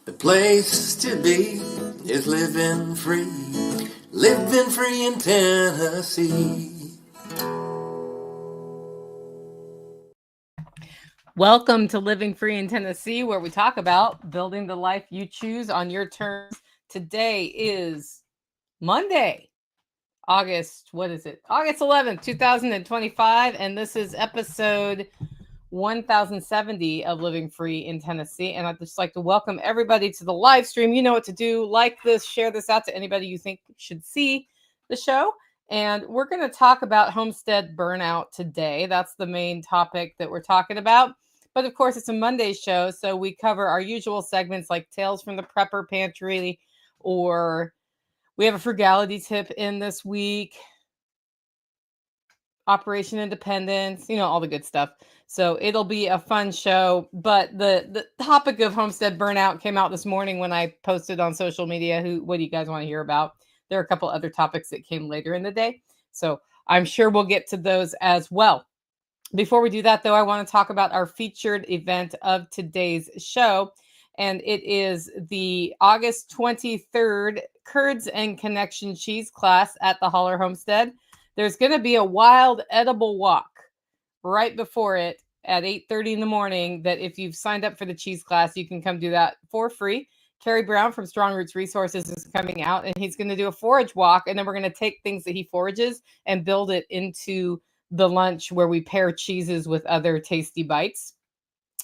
The place to be is living free in Tennessee. Welcome to Living Free in Tennessee, where we talk about building the life you choose on your terms. Today is Monday, August 11th, 2025, and this is episode 1070 of Living Free in Tennessee. And I'd just like to welcome everybody to the live stream. You know what to do. Like this, share this out to anybody you think should see the show. And we're going to talk about homestead burnout today. That's the main topic that we're talking about. But of course, it's a Monday show, so we cover our usual segments like Tales from the Prepper Pantry, or we have a frugality tip in this week, Operation Independence, all the good stuff. So it'll be a fun show. But the topic of homestead burnout came out this morning when I posted on social media. What do you guys want to hear about? There are a couple other topics that came later in the day. So I'm sure we'll get to those as well. Before we do that, though, I want to talk about our featured event of today's show. And it is the August 23rd Curds and Connection Cheese class at the Holler Homestead. There's going to be a wild edible walk right before it at 8:30 in the morning that if you've signed up for the cheese class, you can come do that for free. Kerry Brown from Strong Roots Resources is coming out, and he's going to do a forage walk, and then we're going to take things that he forages and build it into the lunch where we pair cheeses with other tasty bites.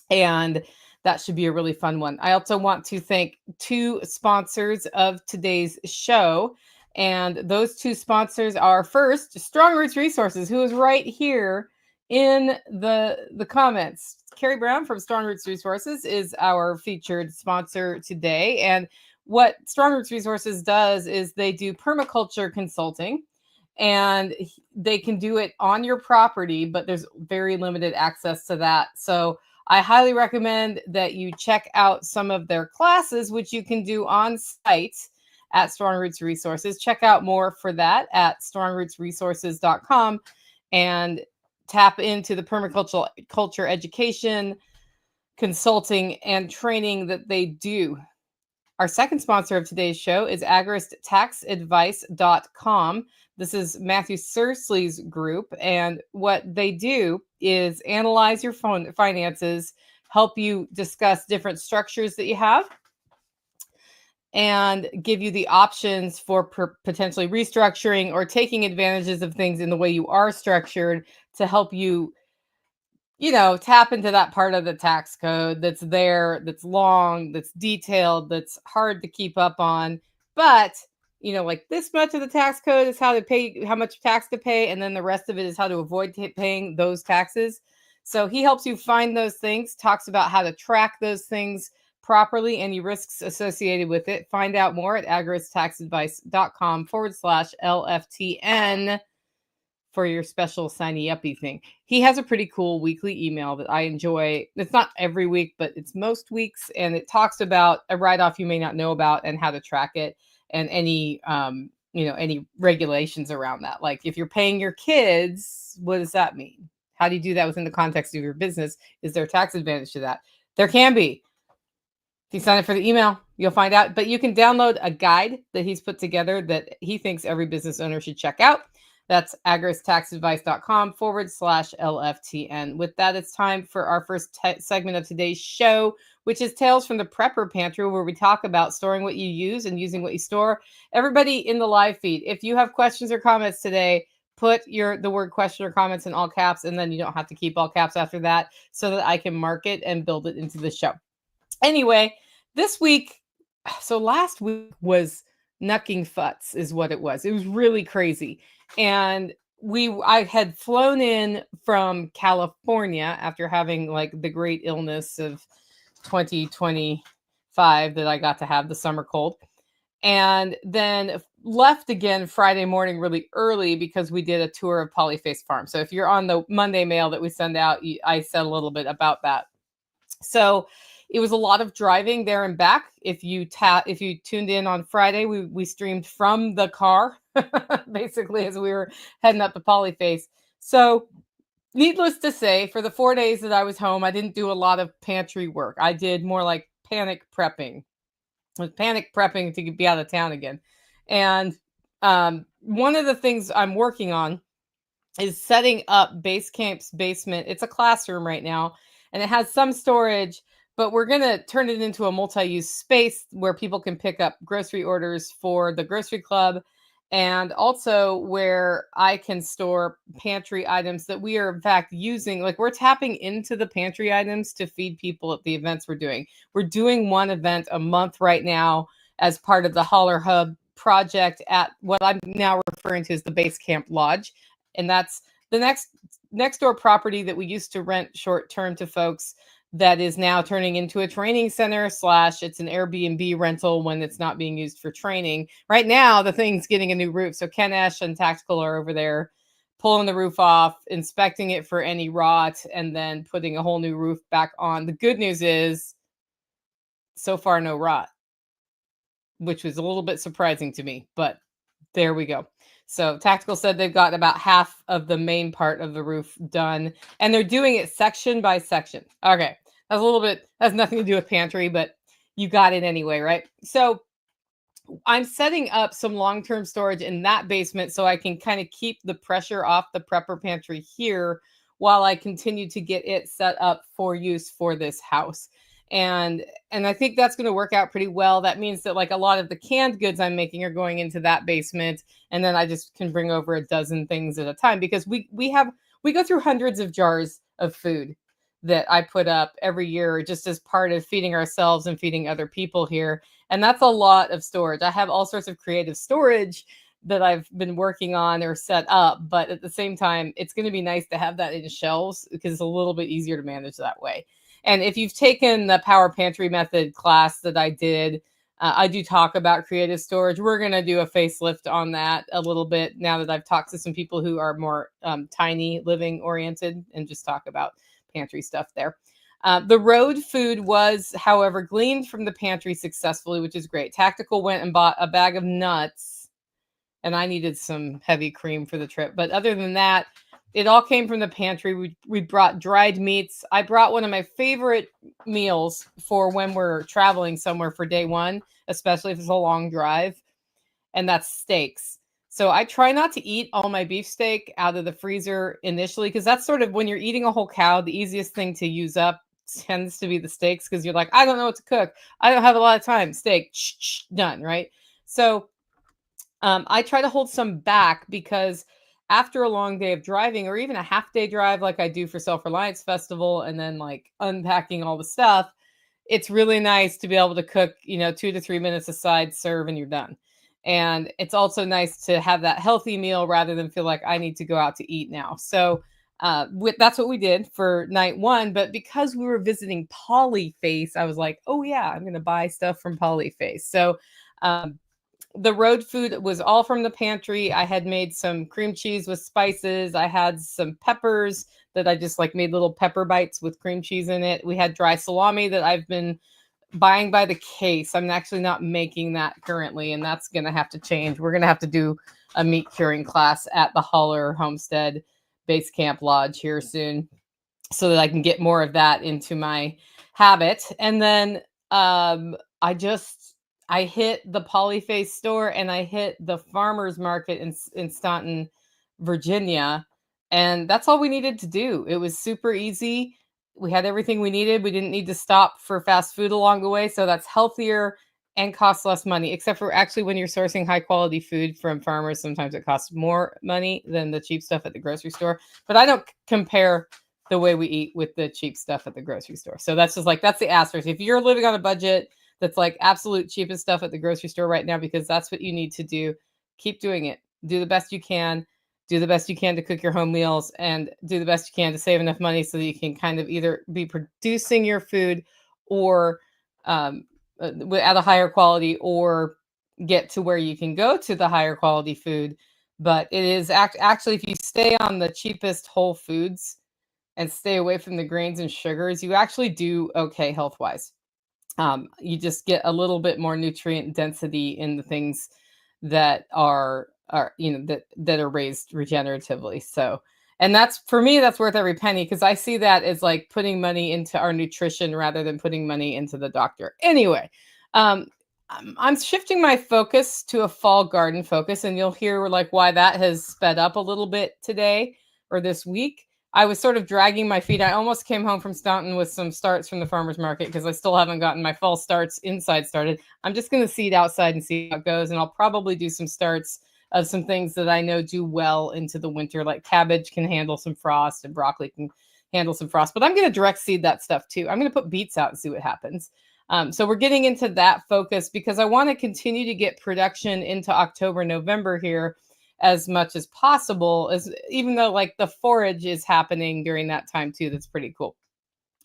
And that should be a really fun one. I also want to thank two sponsors of today's show. And those two sponsors are, first, Strong Roots Resources, who is right here in the comments. Kerry Brown from Strong Roots Resources is our featured sponsor today. And what Strong Roots Resources does is they do permaculture consulting. And they can do it on your property, but there's very limited access to that. So I highly recommend that you check out some of their classes, which you can do on site at Strong Roots Resources. Check out more for that at strongrootsresources.com and tap into the permaculture education, consulting, and training that they do. Our second sponsor of today's show is agristtaxadvice.com. This is Matthew Sursley's group, and what they do is analyze your finances, help you discuss different structures that you have, and give you the options for potentially restructuring or taking advantages of things in the way you are structured to help you tap into that part of the tax code that's there, that's long, that's detailed, that's hard to keep up on. But, like this much of the tax code is how to pay, how much tax to pay. And then the rest of it is how to avoid paying those taxes. So he helps you find those things, talks about how to track those things properly, any risks associated with it. Find out more at agristtaxadvice.com/LFTN. for your special signy uppy thing. He has a pretty cool weekly email that I enjoy. It's not every week, but it's most weeks. And it talks about a write-off you may not know about and how to track it and any, any regulations around that. Like if you're paying your kids, what does that mean? How do you do that within the context of your business? Is there a tax advantage to that? There can be. If you sign up for the email, you'll find out. But you can download a guide that he's put together that he thinks every business owner should check out. That's agristtaxadvice.com/LFTN. With that, it's time for our first segment of today's show, which is Tales from the Prepper Pantry, where we talk about storing what you use and using what you store. Everybody in the live feed, if you have questions or comments today, put the word question or comments in all caps, and then you don't have to keep all caps after that so that I can mark it and build it into the show. Anyway, this week, so last week was Knucking Futs is what it was. It was really crazy. And I had flown in from California after having like the great illness of 2025 that I got to have, the summer cold, and then left again Friday morning really early because we did a tour of Polyface Farm. So if you're on the Monday mail that we send out, I said a little bit about that. So it was a lot of driving there and back. If you tuned in on Friday, we streamed from the car, basically, as we were heading up to Polyface. So needless to say, for the 4 days that I was home, I didn't do a lot of pantry work. I did more like panic prepping. I was panic prepping to be out of town again. And one of the things I'm working on is setting up Base Camp's basement. It's a classroom right now, and it has some storage, but we're going to turn it into a multi-use space where people can pick up grocery orders for the grocery club, and also where I can store pantry items that we are in fact using. Like, we're tapping into the pantry items to feed people at the events we're doing. We're doing one event a month right now as part of the Holler Hub project at what I'm now referring to as the Base Camp Lodge. And that's the next door property that we used to rent short term to folks that is now turning into a training center / it's an Airbnb rental when it's not being used for training. Right now, the thing's getting a new roof. So Ken Ash and Tactical are over there pulling the roof off, inspecting it for any rot, and then putting a whole new roof back on. The good news is, so far, no rot, which was a little bit surprising to me, but there we go. So Tactical said they've got about half of the main part of the roof done, and they're doing it section by section. Okay, that's a little bit, has nothing to do with pantry, but you got it anyway, right? So I'm setting up some long-term storage in that basement so I can kind of keep the pressure off the prepper pantry here while I continue to get it set up for use for this house. And I think that's going to work out pretty well. That means that like a lot of the canned goods I'm making are going into that basement, and then I just can bring over a dozen things at a time, because we go through hundreds of jars of food that I put up every year just as part of feeding ourselves and feeding other people here. And that's a lot of storage. I have all sorts of creative storage that I've been working on or set up, but at the same time, it's going to be nice to have that in shelves because it's a little bit easier to manage that way. And if you've taken the Power Pantry Method class that I did, I do talk about creative storage. We're going to do a facelift on that a little bit now that I've talked to some people who are more tiny living oriented and just talk about pantry stuff there. The road food was, however, gleaned from the pantry successfully, which is great. Tactical went and bought a bag of nuts, and I needed some heavy cream for the trip. But other than that, it all came from the pantry. We brought dried meats. I brought one of my favorite meals for when we're traveling somewhere for day one, especially if it's a long drive, and that's steaks. So I try not to eat all my beefsteak out of the freezer initially, because that's sort of when you're eating a whole cow, the easiest thing to use up tends to be the steaks, because you're like, I don't know what to cook. I don't have a lot of time. Steak, done, right? So I try to hold some back, because after a long day of driving, or even a half day drive like I do for Self-Reliance Festival, and then like unpacking all the stuff, it's really nice to be able to cook, 2 to 3 minutes aside, serve, and you're done. And it's also nice to have that healthy meal rather than feel like I need to go out to eat now. So that's what we did for night one. But because we were visiting Polyface, I was like, oh yeah, I'm going to buy stuff from Polyface. So the road food was all from the pantry. I had made some cream cheese with spices. I had some peppers that I just like made little pepper bites with cream cheese in it. We had dry salami that I've been buying by the case. I'm actually not making that currently, and that's going to have to change. We're going to have to do a meat curing class at the Holler Homestead Base Camp Lodge here soon so that I can get more of that into my habit. And then I hit the Polyface store, and I hit the farmer's market in Staunton, Virginia. And that's all we needed to do. It was super easy. We had everything we needed. We didn't need to stop for fast food along the way. So that's healthier and costs less money, except for actually when you're sourcing high quality food from farmers, sometimes it costs more money than the cheap stuff at the grocery store. But I don't compare the way we eat with the cheap stuff at the grocery store. So that's just like, that's the asterisk. If you're living on a budget that's like absolute cheapest stuff at the grocery store right now, because that's what you need to do, keep doing it. Do the best you can. Do the best you can to cook your home meals, and do the best you can to save enough money so that you can kind of either be producing your food or at a higher quality, or get to where you can go to the higher quality food. But it is actually, if you stay on the cheapest whole foods and stay away from the grains and sugars, you actually do okay health-wise. You just get a little bit more nutrient density in the things that are that are raised regeneratively. So, and that's, for me, that's worth every penny, because I see that as like putting money into our nutrition rather than putting money into the doctor. Anyway, I'm shifting my focus to a fall garden focus, and you'll hear like why that has sped up a little bit today or this week. I was sort of dragging my feet. I almost came home from Staunton with some starts from the farmer's market because I still haven't gotten my fall starts inside started. I'm just going to seed outside and see how it goes, and I'll probably do some starts of some things that I know do well into the winter, like cabbage can handle some frost and broccoli can handle some frost. But I'm going to direct seed that stuff too. I'm going to put beets out and see what happens. So we're getting into that focus because I want to continue to get production into October, November here as much as possible, as even though like the forage is happening during that time too. That's pretty cool.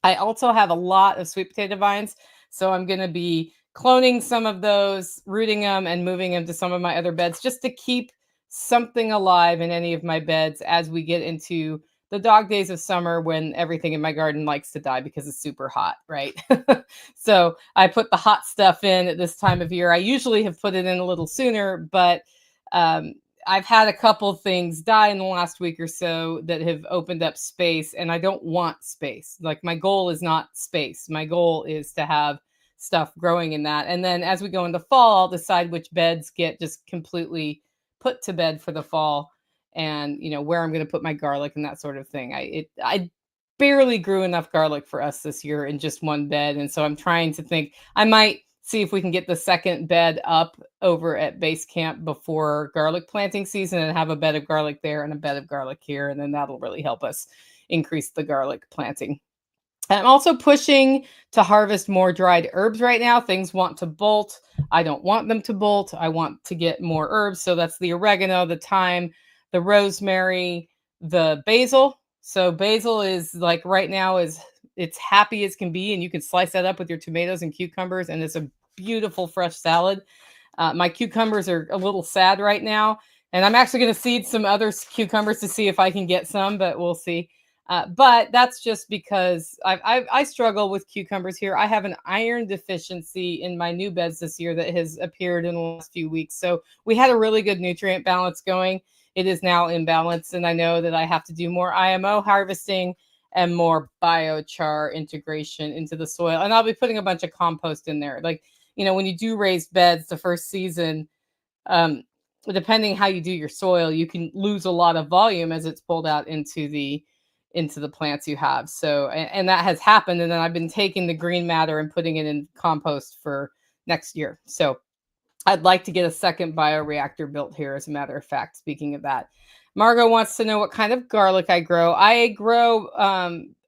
I also have a lot of sweet potato vines, so I'm going to be cloning some of those, rooting them, and moving them to some of my other beds just to keep something alive in any of my beds as we get into the dog days of summer when everything in my garden likes to die because it's super hot, right? So I put the hot stuff in at this time of year. I usually have put it in a little sooner, but I've had a couple things die in the last week or so that have opened up space, and I don't want space. Like my goal is not space. My goal is to have stuff growing in that. And then as we go into fall, I'll decide which beds get just completely put to bed for the fall, and where I'm going to put my garlic and that sort of thing. I barely grew enough garlic for us this year in just one bed, and so I'm trying to think I might see if we can get the second bed up over at base camp before garlic planting season and have a bed of garlic there and a bed of garlic here, and then that'll really help us increase the garlic planting. I'm also pushing to harvest more dried herbs right now. Things want to bolt. I don't want them to bolt. I want to get more herbs. So that's the oregano, the thyme, the rosemary, the basil. So basil is like right now it's happy as can be, and you can slice that up with your tomatoes and cucumbers, and it's a beautiful fresh salad. My cucumbers are a little sad right now, and I'm actually going to seed some other cucumbers to see if I can get some, but we'll see. But that's just because I struggle with cucumbers here. I have an iron deficiency in my new beds this year that has appeared in the last few weeks. So we had a really good nutrient balance going. It is now imbalanced, and I know that I have to do more IMO harvesting and more biochar integration into the soil. And I'll be putting a bunch of compost in there. Like, when you do raised beds the first season, depending how you do your soil, you can lose a lot of volume as it's pulled out into the plants you have. So, and that has happened. And then I've been taking the green matter and putting it in compost for next year. So I'd like to get a second bioreactor built here, as a matter of fact, speaking of that. Margot wants to know what kind of garlic I grow. I grow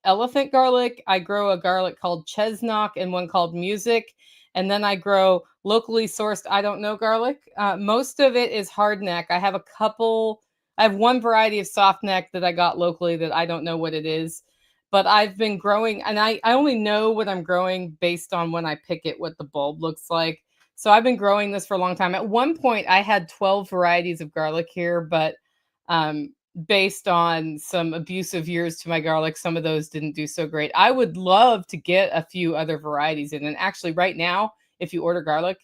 elephant garlic. I grow a garlic called Chesnock and one called Music. And then I grow locally sourced, I don't know, garlic. Most of it is hardneck. I have one variety of soft neck that I got locally that I don't know what it is. But I've been growing, and I only know what I'm growing based on when I pick it, what the bulb looks like. So I've been growing this for a long time. At one point, I had 12 varieties of garlic here, but based on some abusive years to my garlic, some of those didn't do so great. I would love to get a few other varieties in. And actually right now, if you order garlic,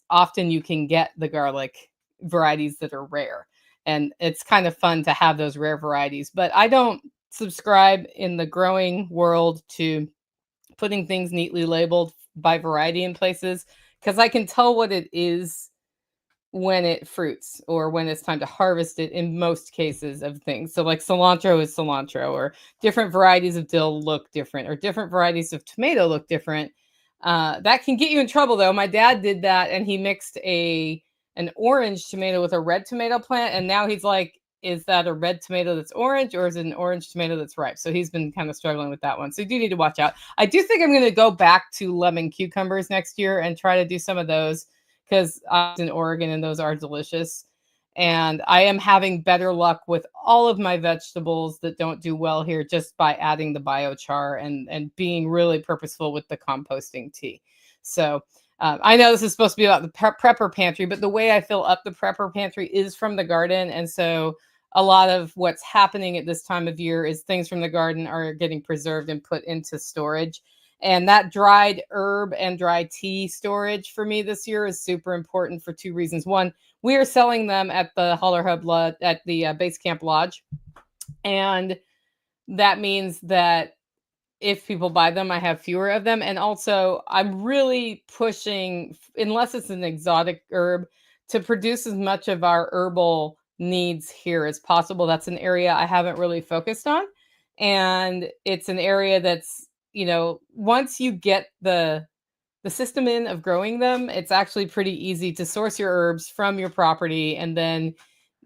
often you can get the garlic varieties that are rare. And it's kind of fun to have those rare varieties. But I don't subscribe in the growing world to putting things neatly labeled by variety in places, because I can tell what it is when it fruits or when it's time to harvest it in most cases of things. So like cilantro is cilantro, or different varieties of dill look different, or different varieties of tomato look different. That can get you in trouble though. My dad did that, and he mixed an orange tomato with a red tomato plant, and now he's like, is that a red tomato that's orange, or is it an orange tomato that's ripe? So he's been kind of struggling with that one. So you do need to watch out. I do think I'm going to go back to lemon cucumbers next year and try to do some of those, because I was in Oregon and those are delicious. And I am having better luck with all of my vegetables that don't do well here just by adding the biochar and being really purposeful with the composting tea. So I know this is supposed to be about the prepper pantry, but the way I fill up the prepper pantry is from the garden. And so a lot of what's happening at this time of year is things from the garden are getting preserved and put into storage. And that dried herb and dry tea storage for me this year is super important for two reasons. One, we are selling them at the Holler Hub at the Base Camp Lodge. And that means that if people buy them, I have fewer of them. And also, I'm really pushing, unless it's an exotic herb, to produce as much of our herbal needs here as possible. That's an area I haven't really focused on. And it's an area that's, once you get the system in of growing them, it's actually pretty easy to source your herbs from your property. And then,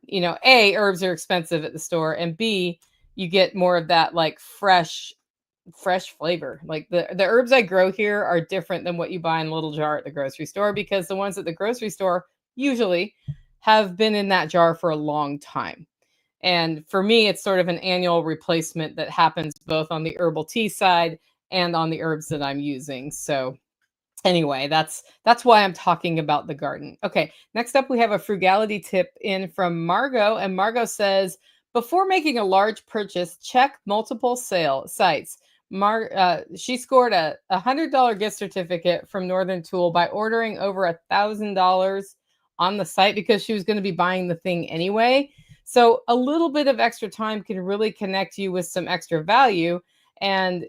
A, herbs are expensive at the store, and B, you get more of that like fresh flavor. Like the herbs I grow here are different than what you buy in a little jar at the grocery store, because the ones at the grocery store usually have been in that jar for a long time. And for me, it's sort of an annual replacement that happens both on the herbal tea side and on the herbs that I'm using. So anyway, that's why I'm talking about the garden. Okay, next up we have a frugality tip in from Margot, and Margot says, before making a large purchase, check multiple sale sites. She scored a $100 gift certificate from Northern Tool by ordering over $1,000 on the site because she was going to be buying the thing anyway. So a little bit of extra time can really connect you with some extra value, and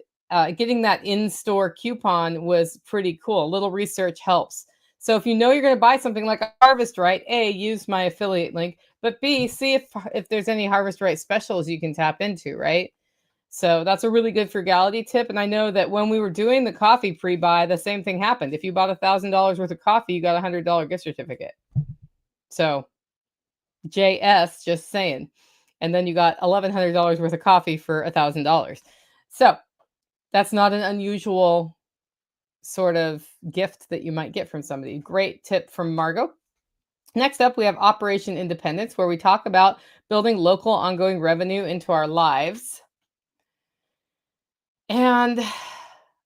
getting that in-store coupon was pretty cool. A little research helps. So if you know you're going to buy something like a Harvest Right, A, use my affiliate link, but B, see if there's any Harvest Right specials you can tap into, right? So that's a really good frugality tip. And I know that when we were doing the coffee pre-buy, the same thing happened. If you bought $1,000 worth of coffee, you got a $100 gift certificate. So JS, just saying. And then you got $1,100 worth of coffee for $1,000. So that's not an unusual sort of gift that you might get from somebody. Great tip from Margot. Next up, we have Operation Independence, where we talk about building local ongoing revenue into our lives and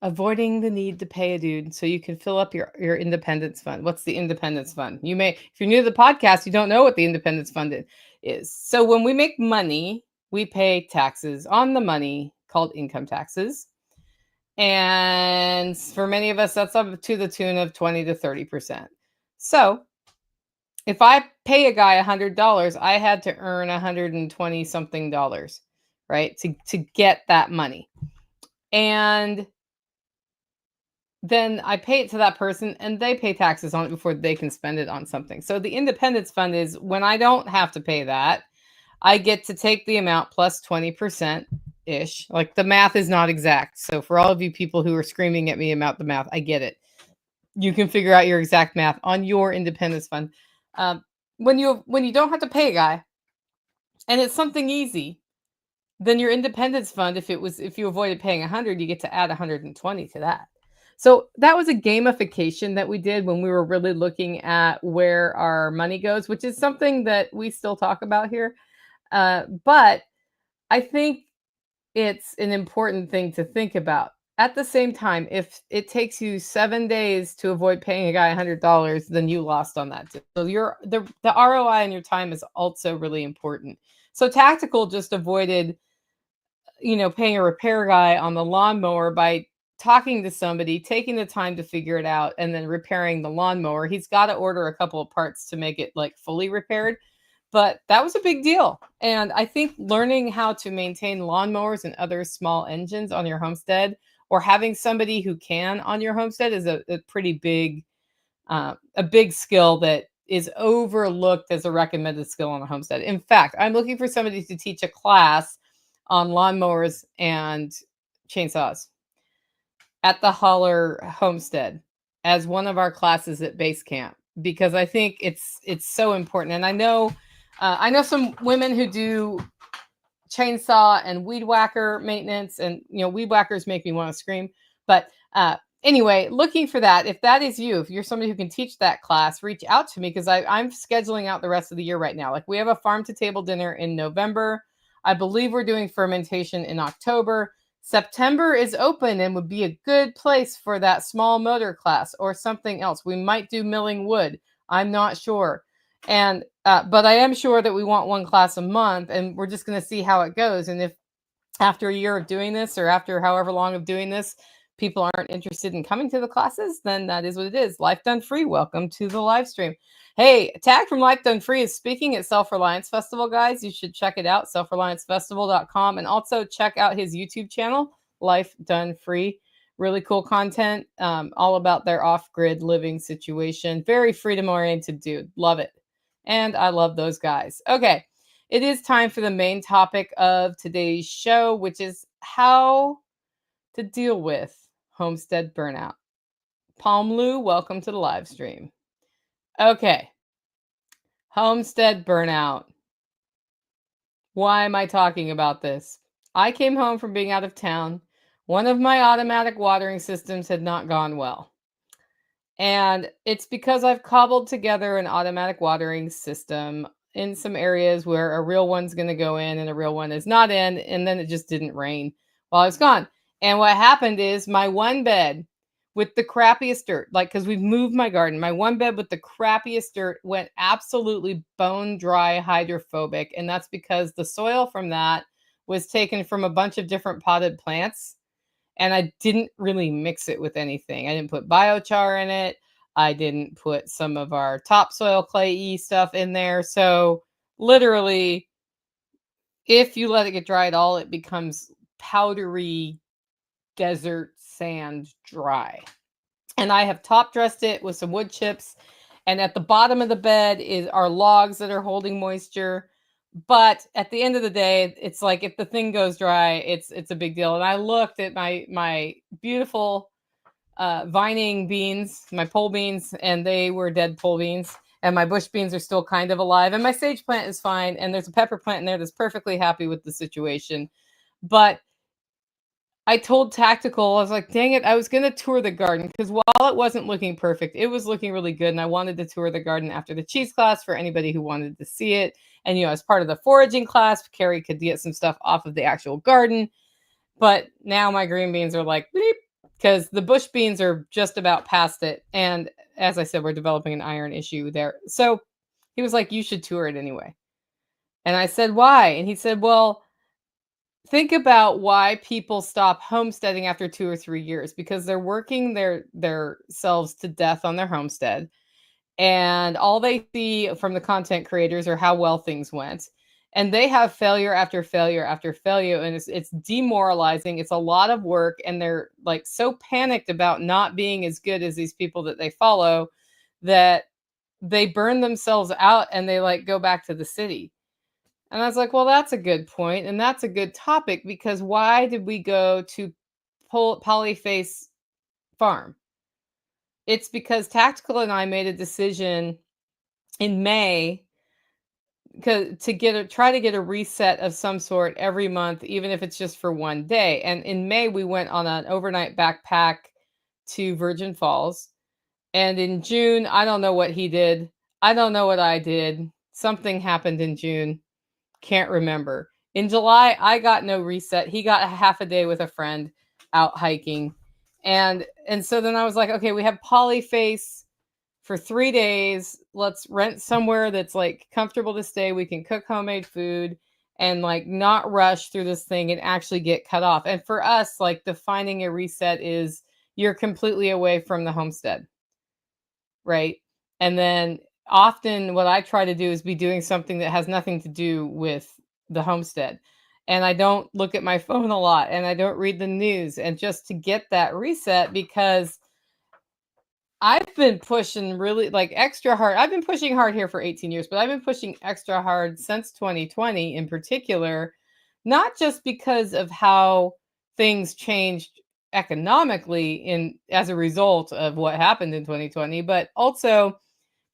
avoiding the need to pay a dude so you can fill up your independence fund. What's the independence fund? If you're new to the podcast, you don't know what the independence fund is. So when we make money, we pay taxes on the money called income taxes. And for many of us, that's up to the tune of 20 to 30%. So if I pay a guy $100, I had to earn $120 something, right? To get that money. And then I pay it to that person and they pay taxes on it before they can spend it on something. So the independence fund is when I don't have to pay that, I get to take the amount plus 20% ish. Like the math is not exact. So for all of you people who are screaming at me about the math, I get it. You can figure out your exact math on your independence fund. When you don't have to pay a guy and it's something easy, then your independence fund, if you avoided paying 100, you get to add 120 to that. So that was a gamification that we did when we were really looking at where our money goes, which is something that we still talk about here. But I think it's an important thing to think about. At the same time, if it takes you 7 days to avoid paying a guy $100, then you lost on that too. So the ROI on your time is also really important. So Tactical just avoided, paying a repair guy on the lawnmower by talking to somebody, taking the time to figure it out, and then repairing the lawnmower. He's got to order a couple of parts to make it like fully repaired. But that was a big deal. And I think learning how to maintain lawnmowers and other small engines on your homestead, or having somebody who can on your homestead, is a pretty big, a big skill that is overlooked as a recommended skill on a homestead. In fact, I'm looking for somebody to teach a class on lawnmowers and chainsaws at the Holler homestead as one of our classes at base camp, because I think it's so important. And I know some women who do chainsaw and weed whacker maintenance, and weed whackers make me want to scream. But anyway, looking for that. If that is you, if you're somebody who can teach that class, reach out to me, because I'm scheduling out the rest of the year right now. Like we have a farm to table dinner in November. I believe we're doing fermentation in October. September is open and would be a good place for that small motor class or something else. We might do milling wood. I'm not sure. And but I am sure that we want one class a month, and we're just going to see how it goes. And if after a year of doing this, or after however long of doing this, people aren't interested in coming to the classes, then that is what it is. Life Done Free. Welcome to the live stream. Hey, Tag from Life Done Free is speaking at Self-Reliance Festival, guys. You should check it out, selfreliancefestival.com, and also check out his YouTube channel, Life Done Free. Really cool content, all about their off-grid living situation. Very freedom-oriented dude. Love it. And I love those guys. Okay, it is time for the main topic of today's show, which is how to deal with homestead burnout. Palm Lou, welcome to the live stream. Okay, homestead burnout. Why am I talking about this? I came home from being out of town. One of my automatic watering systems had not gone well. And it's because I've cobbled together an automatic watering system in some areas where a real one's going to go in and a real one is not in. And then it just didn't rain while I was gone. And what happened is my one bed with the crappiest dirt, like, because we've moved my garden, my one bed with the crappiest dirt went absolutely bone dry hydrophobic. And that's because the soil from that was taken from a bunch of different potted plants. And I didn't really mix it with anything. I didn't put biochar in it. I didn't put some of our topsoil clay stuff in there. So literally, if you let it get dry at all, it becomes powdery desert sand dry. And I have top dressed it with some wood chips. And at the bottom of the bed are logs that are holding moisture. But at the end of the day, it's like if the thing goes dry, it's a big deal. And I looked at my beautiful vining beans, my pole beans, and they were dead pole beans. And my bush beans are still kind of alive. And my sage plant is fine. And there's a pepper plant in there that's perfectly happy with the situation. But I told Tactical, I was like, dang it, I was going to tour the garden because while it wasn't looking perfect, it was looking really good. And I wanted to tour the garden after the cheese class for anybody who wanted to see it. And, as part of the foraging class, Kerry could get some stuff off of the actual garden. But now my green beans are like, bleep, because the bush beans are just about past it. And as I said, we're developing an iron issue there. So he was like, you should tour it anyway. And I said, why? And he said, well, think about why people stop homesteading after 2 or 3 years, because they're working their selves to death on their homestead. And all they see from the content creators are how well things went. And they have failure after failure after failure. And it's demoralizing. It's a lot of work. And they're like so panicked about not being as good as these people that they follow that they burn themselves out and they like go back to the city. And I was like, well, that's a good point. And that's a good topic, because why did we go to Polyface Farm? It's because Tactical and I made a decision in May to try to get a reset of some sort every month, even if it's just for one day. And in May, we went on an overnight backpack to Virgin Falls. And in June, I don't know what he did. I don't know what I did. Something happened in June. Can't remember. In July, I got no reset. He got a half a day with a friend out hiking. And so then I was like, okay, we have Polyface for 3 days. Let's rent somewhere that's like comfortable to stay. We can cook homemade food and like not rush through this thing and actually get cut off. And for us, like defining a reset is you're completely away from the homestead, right? And then often what I try to do is be doing something that has nothing to do with the homestead. And I don't look at my phone a lot and I don't read the news, and just to get that reset, because I've been pushing really like extra hard. I've been pushing hard here for 18 years, but I've been pushing extra hard since 2020 in particular, not just because of how things changed economically as a result of what happened in 2020, but also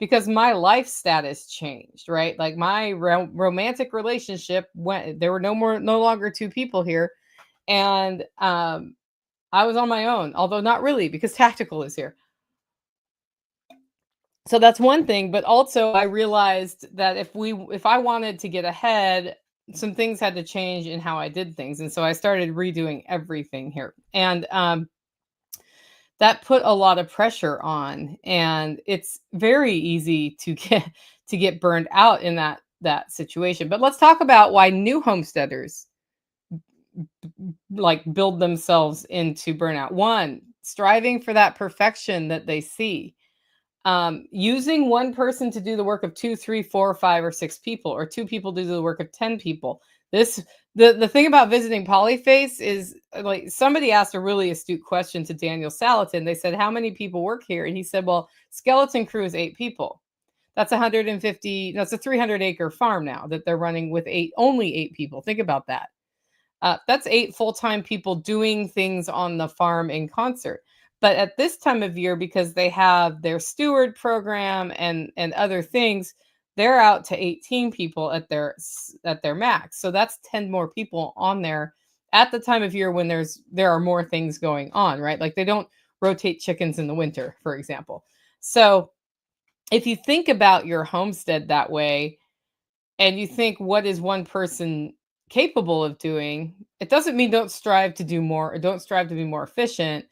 because my life status changed, right? Like my romantic relationship there were no longer two people here. And I was on my own, although not really, because Tactical is here. So that's one thing. But also I realized that if I wanted to get ahead, some things had to change in how I did things. And so I started redoing everything here. And that put a lot of pressure on, and it's very easy to get burned out in that situation. But let's talk about why new homesteaders like build themselves into burnout. One, striving for that perfection that they see. Using one person to do the work of 2, 3, 4, 5, or 6 people, or 2 people to do the work of 10 people. The thing about visiting Polyface is, like, somebody asked a really astute question to Daniel Salatin. They said, how many people work here? And he said, well, skeleton crew is 8 people. That's 150. That's a 300-acre farm now that they're running with only 8 people. Think about that. That's 8 full-time people doing things on the farm in concert. But at this time of year, because they have their steward program and other things, they're out to 18 people at their max. So that's 10 more people on there at the time of year when there are more things going on, right? Like, they don't rotate chickens in the winter, for example. So if you think about your homestead that way, and you think, what is one person capable of doing? It doesn't mean don't strive to do more or don't strive to be more efficient.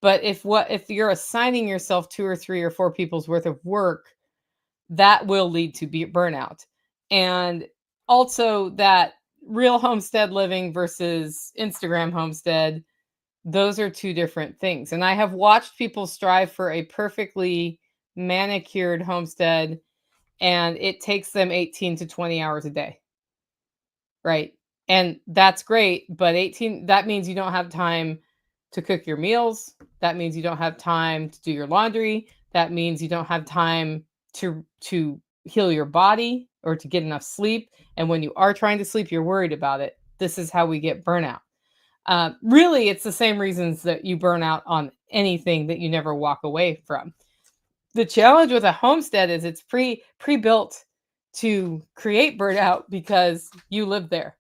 But if you're assigning yourself 2 or 3 or 4 people's worth of work, that will lead to burnout. And also, that real homestead living versus Instagram homestead, those are 2 different things. And I have watched people strive for a perfectly manicured homestead, and it takes them 18 to 20 hours a day. Right. And that's great, but that means you don't have time to cook your meals. That means you don't have time to do your laundry. That means you don't have time to heal your body or to get enough sleep. And when you are trying to sleep, you're worried about it. This is how we get burnout. Really, it's the same reasons that you burn out on anything that you never walk away from. The challenge with a homestead is it's pre-built to create burnout because you live there.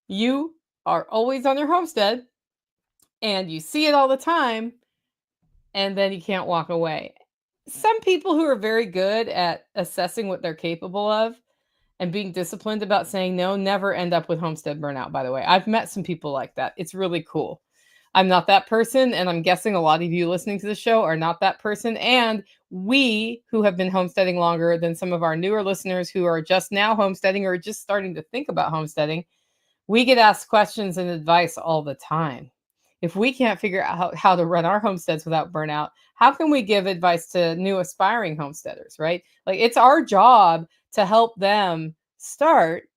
You are always on your homestead and you see it all the time, and then you can't walk away. Some people who are very good at assessing what they're capable of and being disciplined about saying no never end up with homestead burnout, by the way. I've met some people like that. It's really cool. I'm not that person, and I'm guessing a lot of you listening to the show are not that person. And we, who have been homesteading longer than some of our newer listeners who are just now homesteading or just starting to think about homesteading, we get asked questions and advice all the time. If we can't figure out how to run our homesteads without burnout, how can we give advice to new aspiring homesteaders, right? Like, it's our job to help them start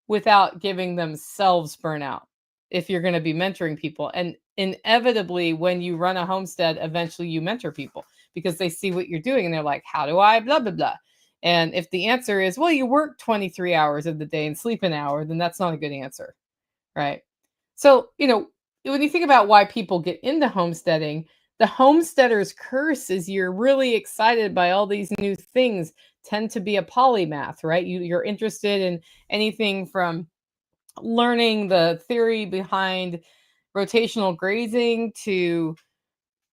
without giving themselves burnout if you're going to be mentoring people. And inevitably, when you run a homestead, eventually you mentor people because they see what you're doing and they're like, how do I blah, blah, blah. And if the answer is, well, you work 23 hours of the day and sleep an hour, then that's not a good answer, right? So, when you think about why people get into homesteading, the homesteader's curse is you're really excited by all these new things, tend to be a polymath, right? You're interested in anything from learning the theory behind rotational grazing to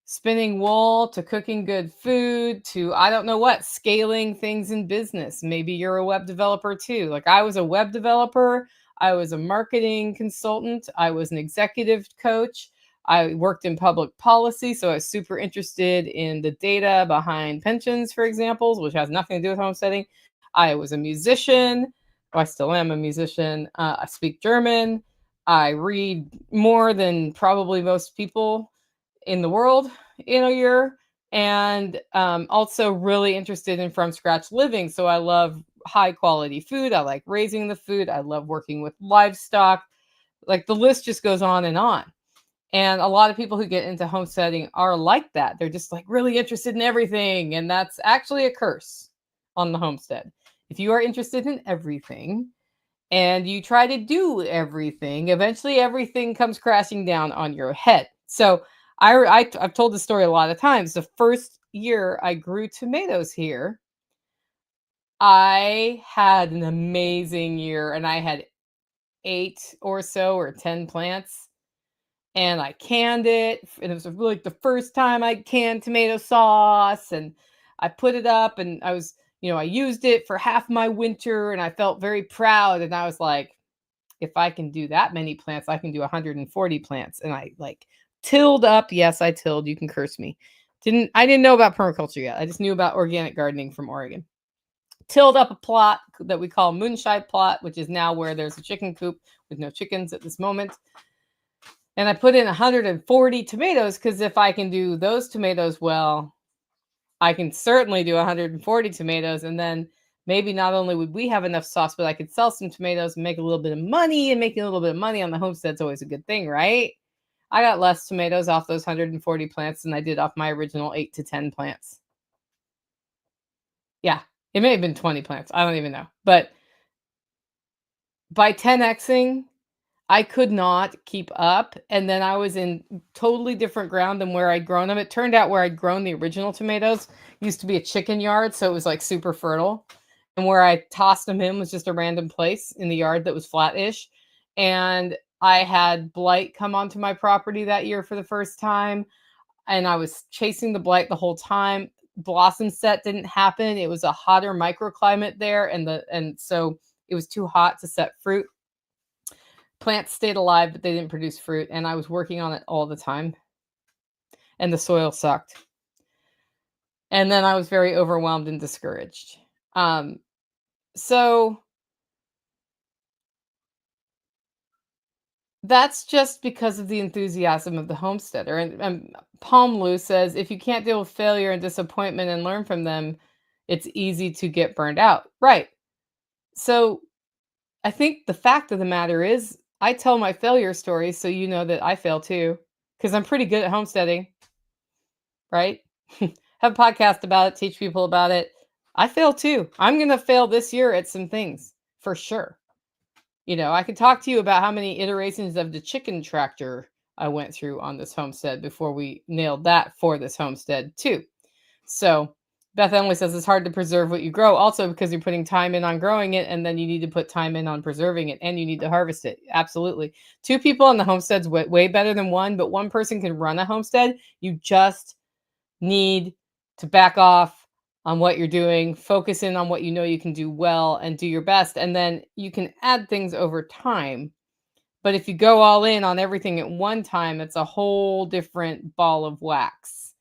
spinning wool to cooking good food to I don't know what, scaling things in business. Maybe you're a web developer too. Like, I was a web developer. I was a marketing consultant. I was an executive coach. I worked in public policy, so I was super interested in the data behind pensions, for example, which has nothing to do with homesteading. I was a musician. I still am a musician. I speak German. I read more than probably most people in the world in a year, and also really interested in from scratch living. So I love high quality food. I like raising the food. I love working with livestock. Like, the list just goes on and on. And a lot of people who get into homesteading are like that. They're just like really interested in everything. And that's actually a curse on the homestead. If you are interested in everything and you try to do everything, eventually everything comes crashing down on your head. So I've told this story a lot of times. The first year I grew tomatoes here, I had an amazing year, and I had 8 or so or 10 plants, and I canned it. And it was like the first time I canned tomato sauce, and I put it up, and I was, I used it for half my winter, and I felt very proud. And I was like, if I can do that many plants, I can do 140 plants. And I tilled up. Yes, I tilled. You can curse me. I didn't know about permaculture yet. I just knew about organic gardening from Oregon. Tilled up a plot that we call moonshine plot, which is now where there's a chicken coop with no chickens at this moment. And I put in 140 tomatoes because if I can do those tomatoes well, I can certainly do 140 tomatoes, and then maybe not only would we have enough sauce, but I could sell some tomatoes and make a little bit of money, and making a little bit of money on the homestead's always a good thing, right? I got less tomatoes off those 140 plants than I did off my original 8 to 10 plants. Yeah, it may have been 20 plants. I don't even know. But by 10xing, I could not keep up. And then I was in totally different ground than where I'd grown them. It turned out where I'd grown the original tomatoes used to be a chicken yard. So it was like super fertile. And where I tossed them in was just a random place in the yard that was flat-ish. And I had blight come onto my property that year for the first time. And I was chasing the blight the whole time. Blossom set didn't happen. It was a hotter microclimate there. And so it was too hot to set fruit. Plants stayed alive, but they didn't produce fruit. And I was working on it all the time. And the soil sucked. And then I was very overwhelmed and discouraged. So that's just because of the enthusiasm of the homesteader. And Palm Lou says, if you can't deal with failure and disappointment and learn from them, it's easy to get burned out. Right. So I think the fact of the matter is, I tell my failure stories so you know that I fail too, because I'm pretty good at homesteading, right? Have a podcast about it, teach people about it. I fail too. I'm going to fail this year at some things for sure. You know, I could talk to you about how many iterations of the chicken tractor I went through on this homestead before we nailed that for this homestead too. So Beth Emily says it's hard to preserve what you grow also because you're putting time in on growing it, and then you need to put time in on preserving it, and you need to harvest it. Absolutely. 2 people on the homestead's way better than 1, but 1 person can run a homestead. You just need to back off on what you're doing, focus in on what you know you can do well, and do your best. And then you can add things over time. But if you go all in on everything at one time, it's a whole different ball of wax.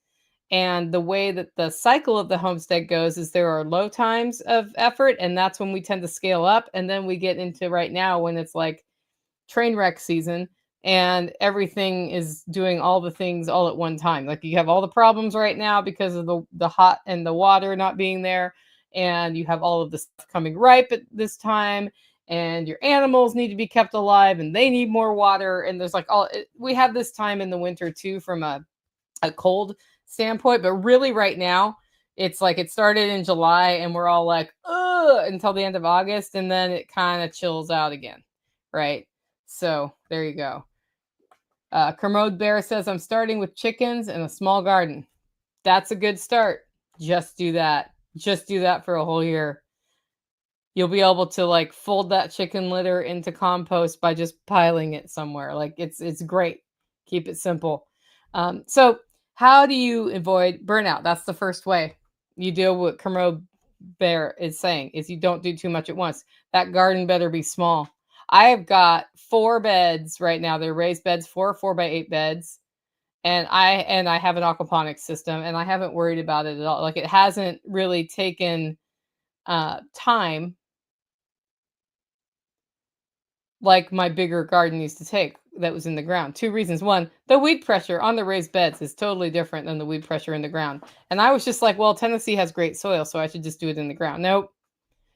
And the way that the cycle of the homestead goes is there are low times of effort, and that's when we tend to scale up. And then we get into right now when it's like train wreck season and everything is doing all the things all at one time. Like you have all the problems right now because of the hot and the water not being there, and you have all of this stuff coming ripe at this time, and your animals need to be kept alive and they need more water, and there's like we have this time in the winter too from a cold standpoint, but really right now it's like it started in July and we're all like ugh until the end of August, and then it kind of chills out again, right? So there you go. Kermode Bear says, I'm starting with chickens and a small garden. That's a good start. Just do that. Just do that for a whole year. You'll be able to like fold that chicken litter into compost by just piling it somewhere. Like it's great. Keep it simple. So how do you avoid burnout? That's the first way. You deal with what Kermode Bear is saying is you don't do too much at once. That garden better be small. I have got 4 beds right now. They're raised beds, 4x8 beds. And I have an aquaponics system, and I haven't worried about it at all. Like it hasn't really taken time like my bigger garden used to take that was in the ground. 2 reasons. 1, the weed pressure on the raised beds is totally different than the weed pressure in the ground. And I was just like, well, Tennessee has great soil, so I should just do it in the ground. Nope.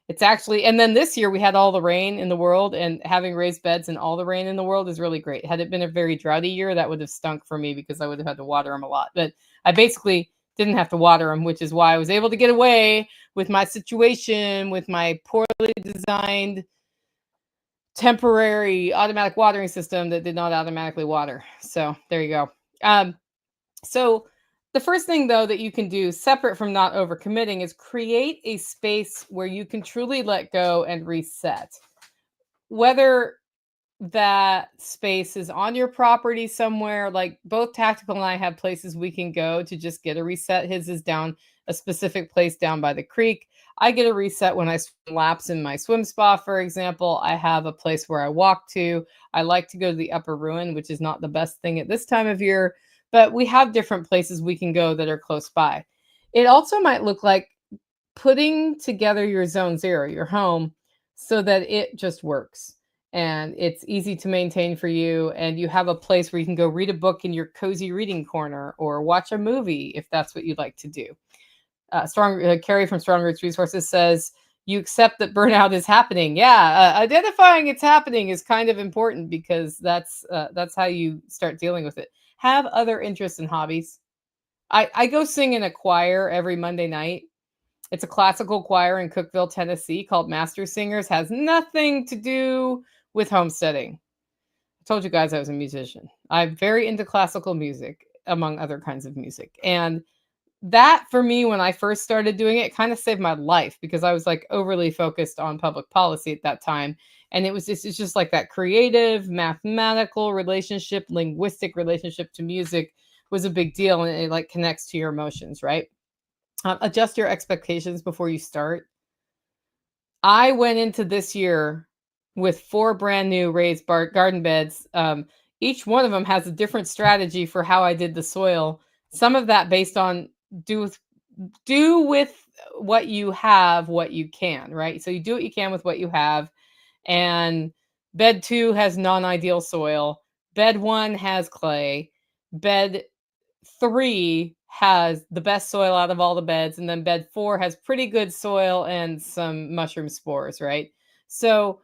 It's actually, and then this year we had all the rain in the world, and having raised beds and all the rain in the world is really great. Had it been a very droughty year, that would have stunk for me because I would have had to water them a lot. But I basically didn't have to water them, which is why I was able to get away with my situation with my poorly designed temporary automatic watering system that did not automatically water. So there you go. So the first thing, though, that you can do separate from not overcommitting is create a space where you can truly let go and reset. Whether that space is on your property somewhere, like both Tactical and I have places we can go to just get a reset. His is down a specific place down by the creek. I get a reset when I swim laps in my swim spa, for example. I have a place where I walk to. I like to go to the Upper Ruin, which is not the best thing at this time of year, but we have different places we can go that are close by. It also might look like putting together your zone zero, your home, so that it just works and it's easy to maintain for you. And you have a place where you can go read a book in your cozy reading corner or watch a movie if that's what you'd like to do. Kerry from Strong Roots Resources says, you accept that burnout is happening. Yeah, identifying it's happening is kind of important because that's how you start dealing with it. Have other interests and hobbies. I go sing in a choir every Monday night. It's a classical choir in Cookeville, Tennessee called Master Singers. Has nothing to do with homesteading. I told you guys I was a musician. I'm very into classical music, among other kinds of music. And that for me, when I first started doing it, kind of saved my life because I was like overly focused on public policy at that time. And it's just like that creative, mathematical relationship, linguistic relationship to music was a big deal. And it like connects to your emotions, right? Adjust your expectations before you start. I went into this year with 4 brand new raised garden beds. Each one of them has a different strategy for how I did the soil. Some of that based on do with what you have, what you can, right? So you do what you can with what you have. And bed 2 has non-ideal soil. Bed 1 has clay. Bed 3 has the best soil out of all the beds, and then bed 4 has pretty good soil and some mushroom spores, right? So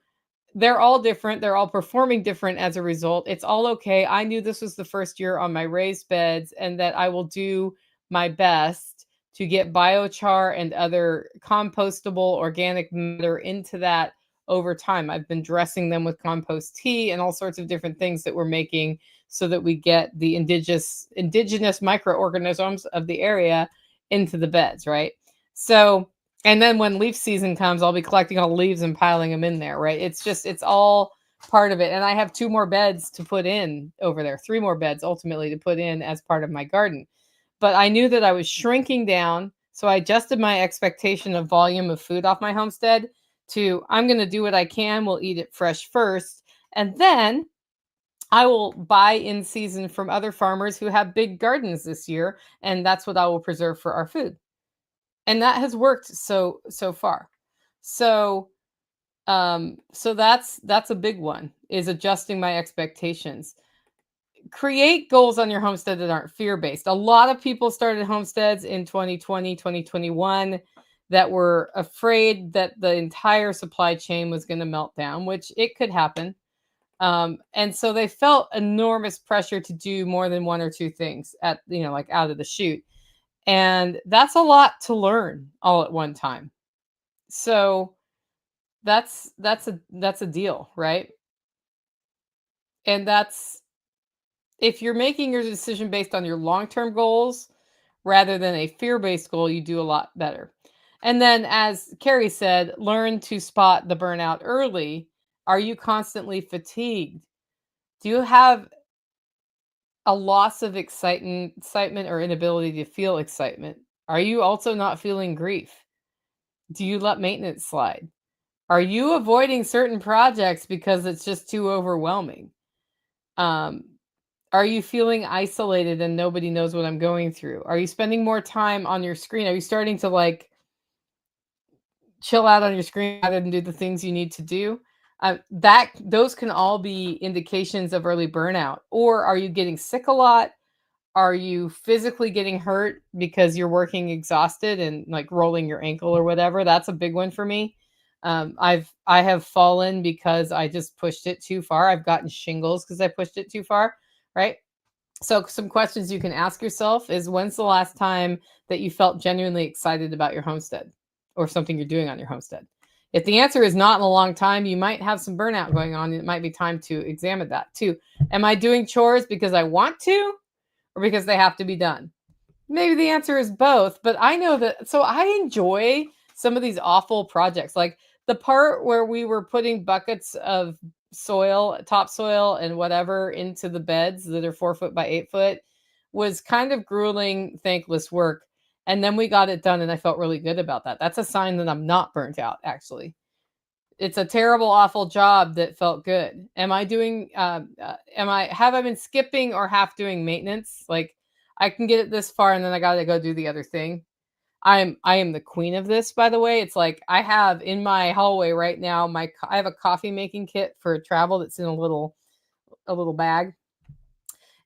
they're all different. They're all performing different as a result. It's all okay. I knew this was the first year on my raised beds and that I will do my best to get biochar and other compostable organic matter into that over time. I've been dressing them with compost tea and all sorts of different things that we're making so that we get the indigenous microorganisms of the area into the beds, right? So, and then when leaf season comes, I'll be collecting all the leaves and piling them in there, right? It's all part of it. And I have 2 more beds to put in over there, 3 more beds ultimately to put in as part of my garden. But I knew that I was shrinking down. So I adjusted my expectation of volume of food off my homestead to I'm going to do what I can. We'll eat it fresh first. And then I will buy in season from other farmers who have big gardens this year. And that's what I will preserve for our food. And that has worked so far. So so that's a big one, is adjusting my expectations. Create goals on your homestead that aren't fear-based. A lot of people started homesteads in 2020, 2021 that were afraid that the entire supply chain was going to melt down, which it could happen. And so they felt enormous pressure to do more than 1 or 2 things at, like out of the chute. And that's a lot to learn all at one time. So that's a deal, right? And that's, if you're making your decision based on your long-term goals rather than a fear-based goal, you do a lot better. And then, as Kerry said, learn to spot the burnout early. Are you constantly fatigued? Do you have a loss of excitement or inability to feel excitement? Are you also not feeling grief? Do you let maintenance slide? Are you avoiding certain projects because it's just too overwhelming? Are you feeling isolated and nobody knows what I'm going through? Are you spending more time on your screen? Are you starting to like chill out on your screen rather than do the things you need to do? Those can all be indications of early burnout. Or are you getting sick a lot? Are you physically getting hurt because you're working exhausted and like rolling your ankle or whatever? That's a big one for me. I have fallen because I just pushed it too far. I've gotten shingles because I pushed it too far, right? So some questions you can ask yourself is, when's the last time that you felt genuinely excited about your homestead or something you're doing on your homestead? If the answer is not in a long time, you might have some burnout going on. It might be time to examine that too. Am I doing chores because I want to or because they have to be done? Maybe the answer is both, but I know that. So I enjoy some of these awful projects, like the part where we were putting buckets of soil, topsoil and whatever into the beds that are 4 foot by 8 foot was kind of grueling, thankless work. And then we got it done and I felt really good about that. That's a sign that I'm not burnt out, actually. It's a terrible, awful job that felt good. Have I been skipping or half doing maintenance? Like I can get it this far and then I got to go do the other thing. I am the queen of this, by the way. It's like I have in my hallway right now, I have a coffee making kit for travel that's in a little bag.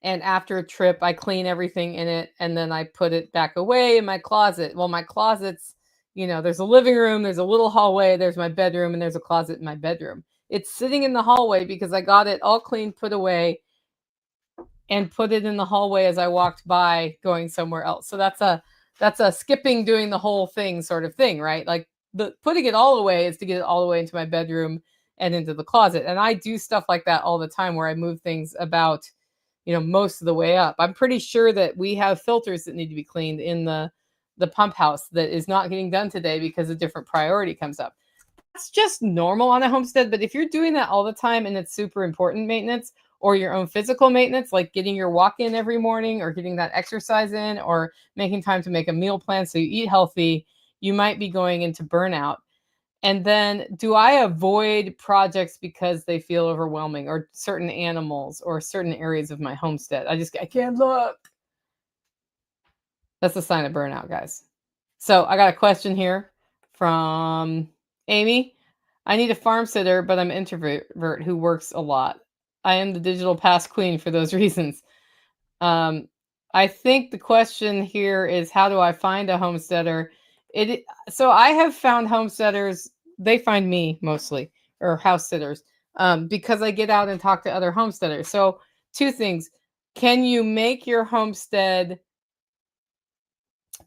And after a trip, I clean everything in it and then I put it back away in my closet. Well, my closet's, there's a living room, there's a little hallway, there's my bedroom, and there's a closet in my bedroom. It's sitting in the hallway because I got it all clean, put away, and put it in the hallway as I walked by going somewhere else. So that's a skipping doing the whole thing sort of thing, right? Like the putting it all away is to get it all the way into my bedroom and into the closet. And I do stuff like that all the time where I move things about, most of the way up. I'm pretty sure that we have filters that need to be cleaned in the pump house that is not getting done today because a different priority comes up. That's just normal on a homestead, but if you're doing that all the time and it's super important maintenance, or your own physical maintenance, like getting your walk in every morning or getting that exercise in or making time to make a meal plan so you eat healthy, you might be going into burnout. And then, do I avoid projects because they feel overwhelming, or certain animals or certain areas of my homestead? I can't look. That's a sign of burnout, guys. So I got a question here from Amy. I need a farm sitter, but I'm an introvert who works a lot. I am the digital past queen for those reasons. Um, I think the question here is, how do I find a homesteader? So I have found homesteaders. They find me mostly, or house sitters, because I get out and talk to other homesteaders. So two things: can you make your homestead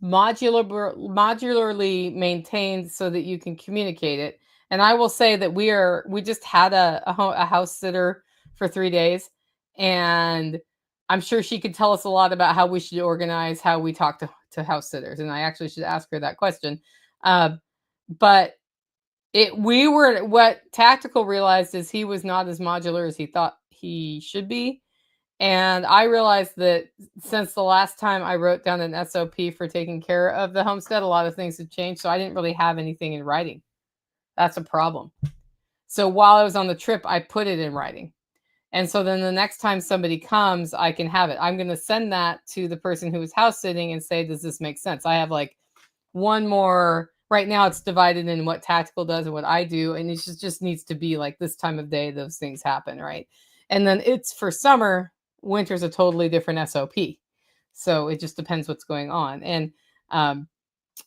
modularly maintained so that you can communicate it? And I will say that we just had a house sitter for 3 days, and I'm sure she could tell us a lot about how we should organize how we talk to house sitters, and I actually should ask her that question. But what Tactical realized is he was not as modular as he thought he should be. And I realized that since the last time I wrote down an SOP for taking care of the homestead, a lot of things have changed. So I didn't really have anything in writing. That's a problem. So while I was on the trip, I put it in writing. And so then the next time somebody comes, I can have it. I'm going to send that to the person who is house sitting and say, does this make sense? I have like one more. Right now it's divided in what Tactical does and what I do. And it just needs to be like this time of day, those things happen, right? And then it's for summer. Winter's a totally different SOP. So it just depends what's going on. And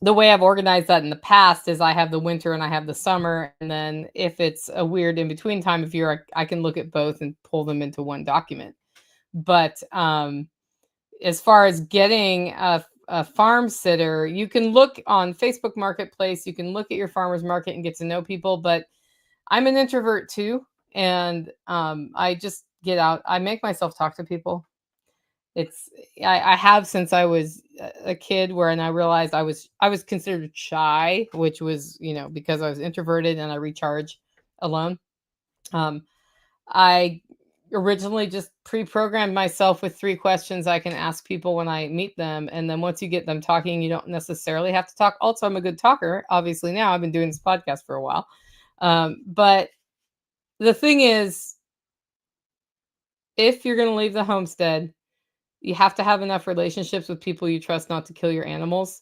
the way I've organized that in the past is I have the winter and I have the summer. And then if it's a weird in between time of year, I can look at both and pull them into one document. But as far as getting a farm sitter, you can look on Facebook Marketplace, you can look at your farmer's market and get to know people. But I'm an introvert too. And I just get out. I make myself talk to people. I have since I was a kid, and I realized I was considered shy, which was, because I was introverted and I recharge alone. I originally just pre-programmed myself with 3 questions I can ask people when I meet them, and then once you get them talking, you don't necessarily have to talk. Also, I'm a good talker. Obviously, now I've been doing this podcast for a while, but the thing is, if you're going to leave the homestead, you have to have enough relationships with people you trust not to kill your animals,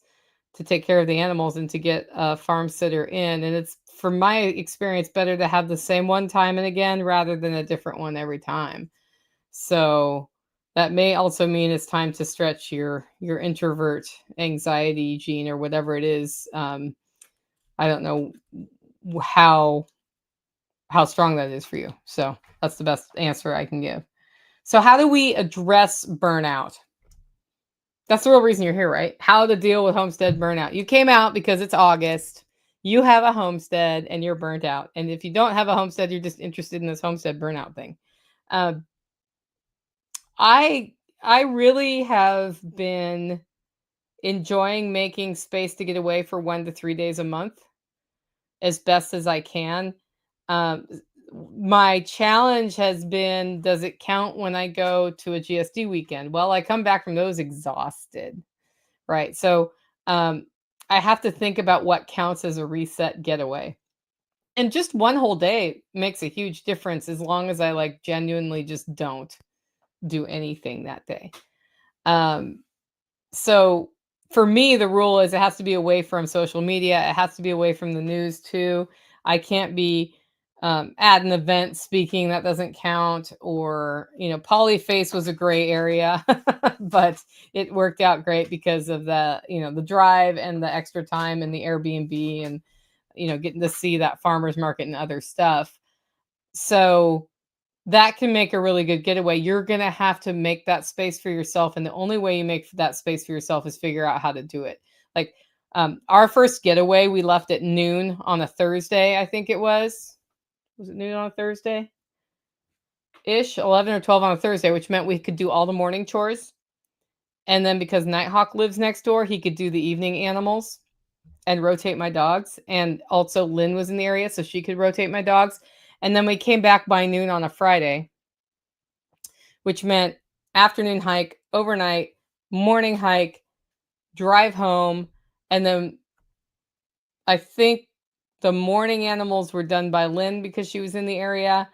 to take care of the animals, and to get a farm sitter in. And it's, from my experience, better to have the same one time and again rather than a different one every time. So that may also mean it's time to stretch your introvert anxiety gene or whatever it is. I don't know how strong that is for you. So that's the best answer I can give. So how do we address burnout? That's the real reason you're here, right? How to deal with homestead burnout. You came out because it's August. You have a homestead and you're burnt out. And if you don't have a homestead, you're just interested in this homestead burnout thing. I really have been enjoying making space to get away for 1 to 3 days a month as best as I can. My challenge has been, does it count when I go to a GSD weekend? Well, I come back from those exhausted, right? So I have to think about what counts as a reset getaway. And just 1 whole day makes a huge difference as long as I genuinely just don't do anything that day. So for me, the rule is it has to be away from social media. It has to be away from the news too. I can't be at an event speaking, that doesn't count. Or, polyface was a gray area, but it worked out great because of the drive and the extra time and the Airbnb and, getting to see that farmer's market and other stuff. So that can make a really good getaway. You're going to have to make that space for yourself. And the only way you make that space for yourself is figure out how to do it. Like our first getaway, we left at noon on a Thursday, I think it was. Was it noon on a Thursday? Ish, 11 or 12 on a Thursday, which meant we could do all the morning chores. And then because Nighthawk lives next door, he could do the evening animals and rotate my dogs. And also Lynn was in the area, so she could rotate my dogs. And then we came back by noon on a Friday, which meant afternoon hike, overnight, morning hike, drive home. And then I think the morning animals were done by Lynn because she was in the area.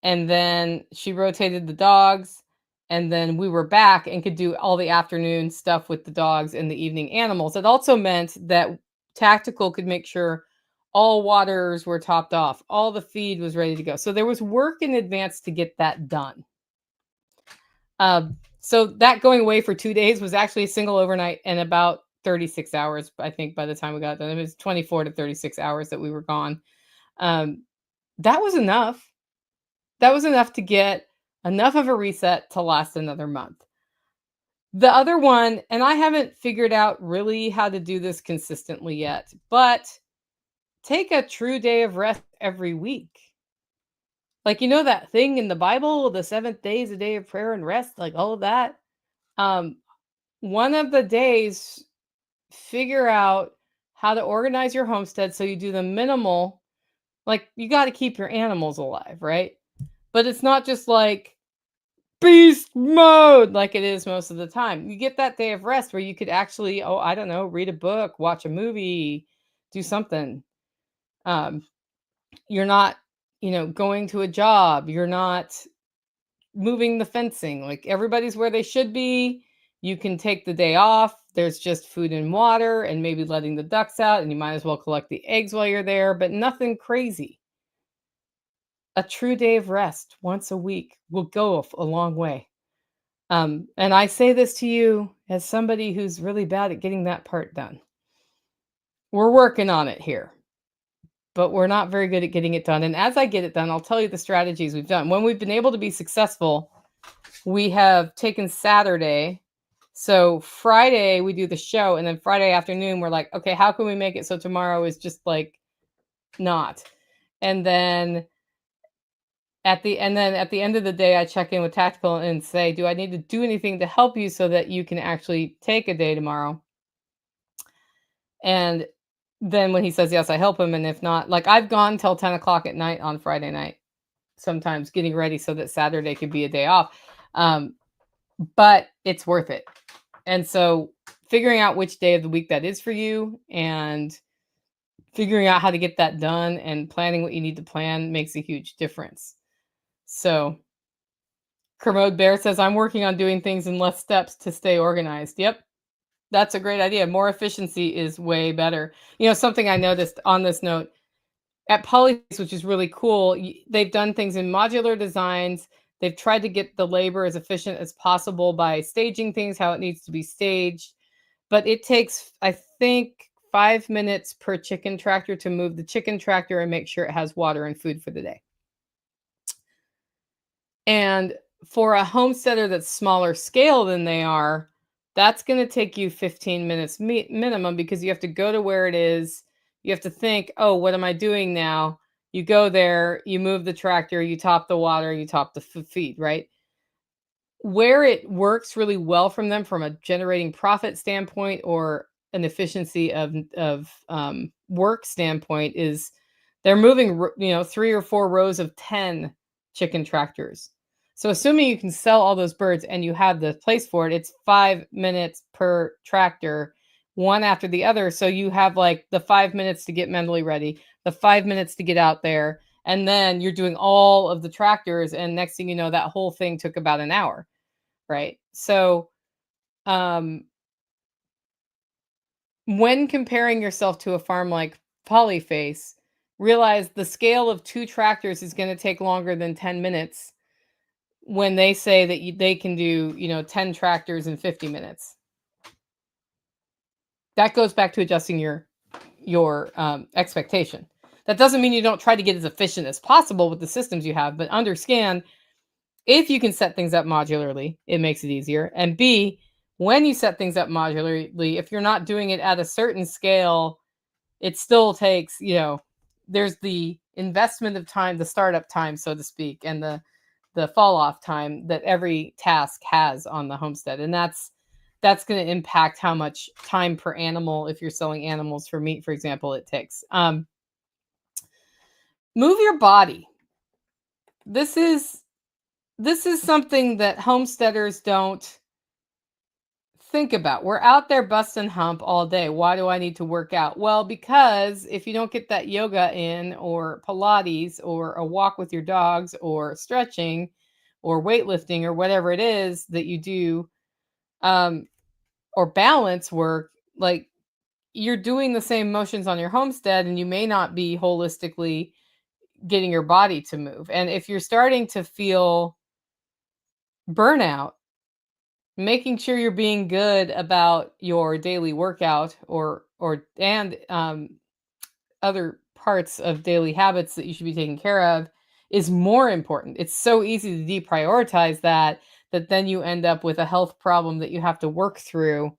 And then she rotated the dogs. And then we were back and could do all the afternoon stuff with the dogs and the evening animals. It also meant that Tactical could make sure all waters were topped off. All the feed was ready to go. So there was work in advance to get that done. So that going away for 2 days was actually a single overnight and about 36 hours, I think, by the time we got done. It was 24 to 36 hours that we were gone. That was enough. That was enough to get enough of a reset to last another month. The other one, and I haven't figured out really how to do this consistently yet, but take a true day of rest every week. Like, that thing in the Bible, the 7th day is a day of prayer and rest, like all of that. One of the days, figure out how to organize your homestead so you do the minimal. Like, you got to keep your animals alive, right? But it's not just like beast mode like it is most of the time. You get that day of rest where you could actually, I don't know, read a book, watch a movie, do something. You're not, going to a job. You're not moving the fencing. Like, everybody's where they should be. You can take the day off. There's just food and water and maybe letting the ducks out, and you might as well collect the eggs while you're there, but nothing crazy. A true day of rest once a week will go a long way. And I say this to you as somebody who's really bad at getting that part done. We're working on it here, but we're not very good at getting it done. And as I get it done, I'll tell you the strategies we've done. When we've been able to be successful, we have taken Saturday. So Friday we do the show, and then Friday afternoon we're like, okay, how can we make it so tomorrow is just like not? And then at the end of the day, I check in with Tactical and say, do I need to do anything to help you so that you can actually take a day tomorrow? And then when he says yes, I help him. And if not, like, I've gone till 10 o'clock at night on Friday night, sometimes getting ready so that Saturday could be a day off. But it's worth it. And so figuring out which day of the week that is for you and figuring out how to get that done and planning what you need to plan makes a huge difference. So Kermode Bear says, I'm working on doing things in less steps to stay organized. Yep. That's a great idea. More efficiency is way better. Something I noticed on this note at Polyface, which is really cool, they've done things in modular designs. They've tried to get the labor as efficient as possible by staging things how it needs to be staged. But it takes, I think, 5 minutes per chicken tractor to move the chicken tractor and make sure it has water and food for the day. And for a homesteader that's smaller scale than they are, that's going to take you 15 minutes minimum, because you have to go to where it is. You have to think, oh, what am I doing now? You go there, you move the tractor, you top the water, you top the feed, right? Where it works really well from them from a generating profit standpoint or an efficiency of work standpoint is they're moving, 3 or 4 rows of 10 chicken tractors. So assuming you can sell all those birds and you have the place for it, it's 5 minutes per tractor, one after the other. So you have like the 5 minutes to get mentally ready, the 5 minutes to get out there, and then you're doing all of the tractors. And next thing you know, that whole thing took about an hour, right? So when comparing yourself to a farm like Polyface, realize the scale of 2 tractors is going to take longer than 10 minutes when they say that they can do, 10 tractors in 50 minutes. That goes back to adjusting your expectation. That doesn't mean you don't try to get as efficient as possible with the systems you have, but understand if you can set things up modularly, it makes it easier. And B, when you set things up modularly, if you're not doing it at a certain scale, it still takes, there's the investment of time, the startup time, so to speak, and the fall off time that every task has on the homestead. And that's going to impact how much time per animal, if you're selling animals for meat, for example, it takes. Move your body. This is something that homesteaders don't think about. We're out there busting hump all day. Why do I need to work out? Well, because if you don't get that yoga in, or Pilates, or a walk with your dogs, or stretching, or weightlifting, or whatever it is that you do, or balance work, like, you're doing the same motions on your homestead, and you may not be holistically getting your body to move. And if you're starting to feel burnout, making sure you're being good about your daily workout and other parts of daily habits that you should be taking care of is more important. It's so easy to deprioritize that then you end up with a health problem that you have to work through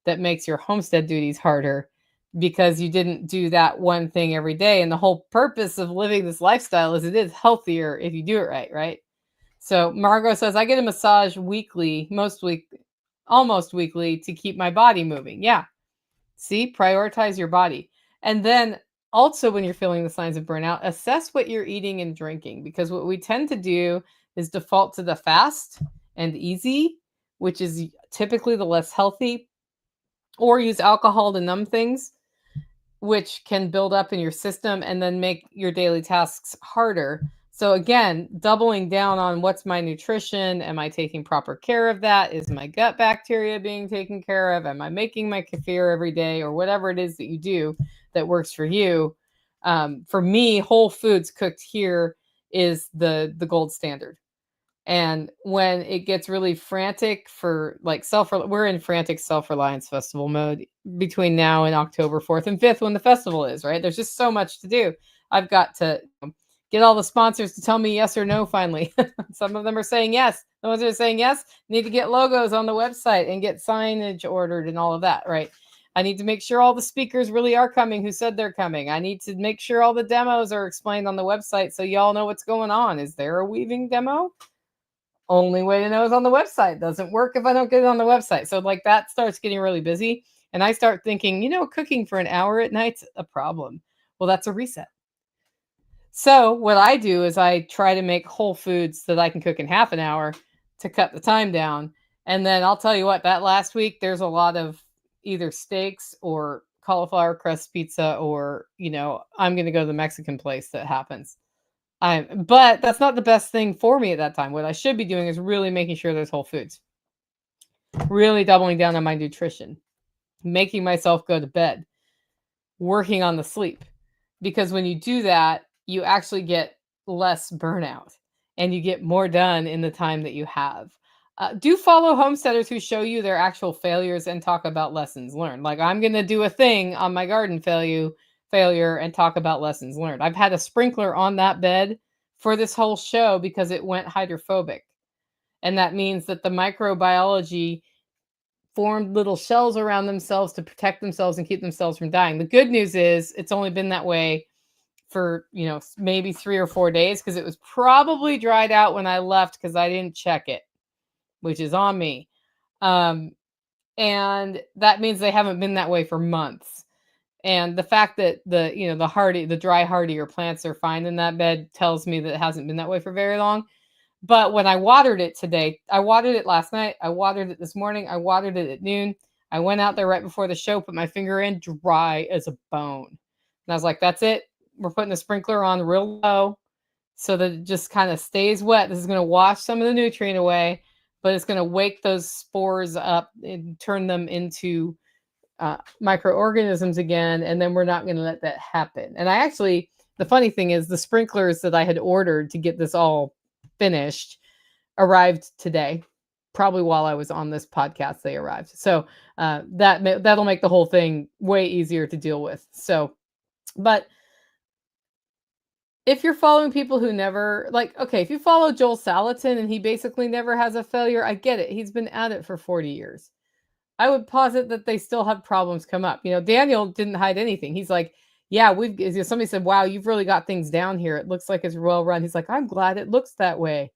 that makes your homestead duties harder because you didn't do that one thing every day. And the whole purpose of living this lifestyle is it is healthier if you do it right, right? So Margot says, I get a massage weekly, almost weekly, to keep my body moving. Yeah. See, prioritize your body. And then also, when you're feeling the signs of burnout, assess what you're eating and drinking, because what we tend to do is default to the fast and easy, which is typically the less healthy, or use alcohol to numb things, which can build up in your system and then make your daily tasks harder. So again, doubling down on what's my nutrition? Am I taking proper care of that? Is my gut bacteria being taken care of? Am I making my kefir every day, or whatever it is that you do that works for you? For me, whole foods cooked here is the gold standard. And when it gets really frantic for like we're in frantic self-reliance festival mode between now and October 4th and 5th when the festival is, right? There's just so much to do. I've got to get all the sponsors to tell me yes or no finally. Some of them are saying yes. The ones that are saying yes need to get logos on the website and get signage ordered and all of that, right? I need to make sure all the speakers really are coming who said they're coming. I need to make sure all the demos are explained on the website so y'all know what's going on. Is there a weaving demo? Only way to know is on the website. Doesn't work if I don't get it on the website. So like that starts getting really busy. And I start thinking, cooking for an hour at night's a problem. Well, that's a reset. So what I do is I try to make whole foods that I can cook in half an hour to cut the time down. And then I'll tell you what, that last week, there's a lot of either steaks or cauliflower crust pizza, or, I'm going to go to the Mexican place that happens. But that's not the best thing for me at that time. What I should be doing is really making sure there's whole foods, really doubling down on my nutrition, making myself go to bed, working on the sleep. Because when you do that, you actually get less burnout and you get more done in the time that you have. Do follow homesteaders who show you their actual failures and talk about lessons learned. Like I'm going to do a thing on my garden failure and talk about lessons learned. I've had a sprinkler on that bed for this whole show because it went hydrophobic. And that means that the microbiology formed little shells around themselves to protect themselves and keep themselves from dying. The good news is it's only been that way for, maybe 3 or 4 days, because it was probably dried out when I left because I didn't check it, which is on me. And that means they haven't been that way for months. And the fact that the dry, hardier plants are fine in that bed tells me that it hasn't been that way for very long. But when I watered it today, I watered it last night, I watered it this morning, I watered it at noon. I went out there right before the show, put my finger in, dry as a bone. And I was like, that's it. We're putting the sprinkler on real low so that it just kind of stays wet. This is going to wash some of the nutrient away, but it's going to wake those spores up and turn them into microorganisms again. And then we're not going to let that happen. And I actually the funny thing is the sprinklers that I had ordered to get this all finished arrived today. Probably while I was on this podcast, they arrived. So that'll make the whole thing way easier to deal with. So, but if you're following people who never, like, okay, if you follow Joel Salatin and he basically never has a failure, I get it. He's been at it for 40 years. I would posit that they still have problems come up. Daniel didn't hide anything. He's like, yeah, somebody said, wow, you've really got things down here. It looks like it's well run. He's like, I'm glad it looks that way.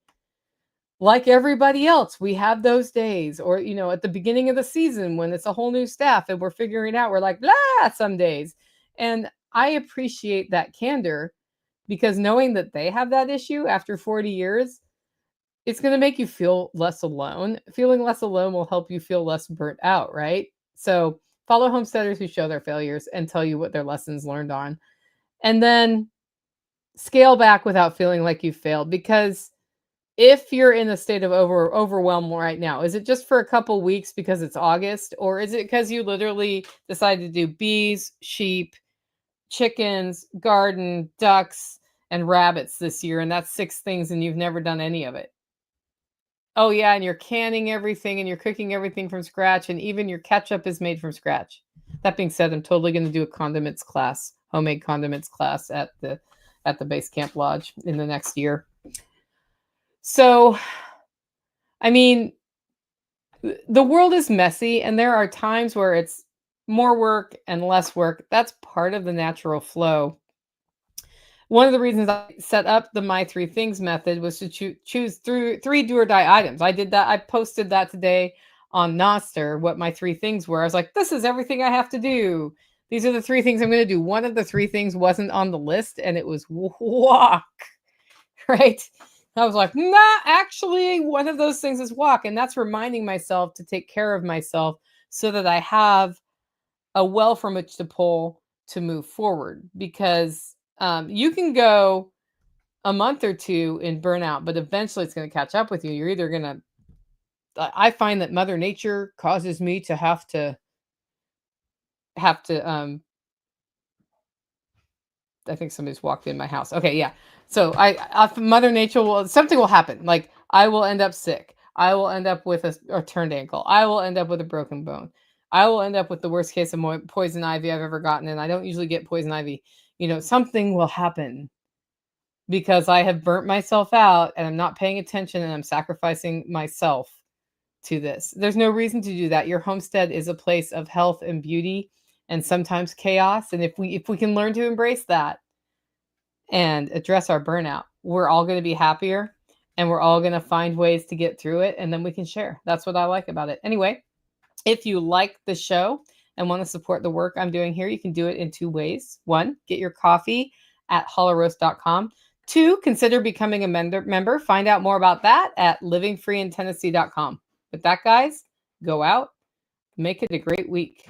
Like everybody else, we have those days, or, at the beginning of the season when it's a whole new staff and we're figuring out, we're like, blah, some days. And I appreciate that candor, because knowing that they have that issue after 40 years, it's going to make you feel less alone. Feeling less alone will help you feel less burnt out, right? So follow homesteaders who show their failures and tell you what their lessons learned on. And then scale back without feeling like you failed. Because if you're in a state of overwhelm right now, is it just for a couple weeks because it's August? Or is it because you literally decided to do bees, sheep, chickens, garden, ducks, and rabbits this year, and that's 6 things, and you've never done any of it? Oh yeah, and you're canning everything and you're cooking everything from scratch, and even your ketchup is made from scratch. That being said, I'm totally going to do a condiments class, homemade condiments class at the Base Camp Lodge in the next year. So, I mean, the world is messy, and there are times where it's more work and less work. That's part of the natural flow. One of the reasons I set up the My 3 Things method was to choose 3 do or die items. I did that. I posted that today on Noster, what my 3 things were. I was like, this is everything I have to do. These are the 3 things I'm going to do. One of the 3 things wasn't on the list, and it was walk, right? I was like, nah, actually, one of those things is walk. And that's reminding myself to take care of myself so that I have a well from which to pull to move forward. Because you can go a month or 2 in burnout, but eventually it's going to catch up with you. You're either going to, I find that Mother Nature causes me to have to, I think somebody's walked in my house. Okay. Yeah. So Mother Nature something will happen. Like I will end up sick. I will end up with a turned ankle. I will end up with a broken bone. I will end up with the worst case of poison ivy I've ever gotten. And I don't usually get poison ivy. Something will happen because I have burnt myself out and I'm not paying attention and I'm sacrificing myself to this. There's no reason to do that. Your homestead is a place of health and beauty and sometimes chaos. And if we can learn to embrace that and address our burnout, we're all going to be happier and we're all going to find ways to get through it. And then we can share. That's what I like about it. Anyway, if you like the show and want to support the work I'm doing here, you can do it in 2 ways. 1, get your coffee at hollerroast.com. 2, consider becoming a member. Find out more about that at livingfreeintennessee.com. With that, guys, go out, make it a great week.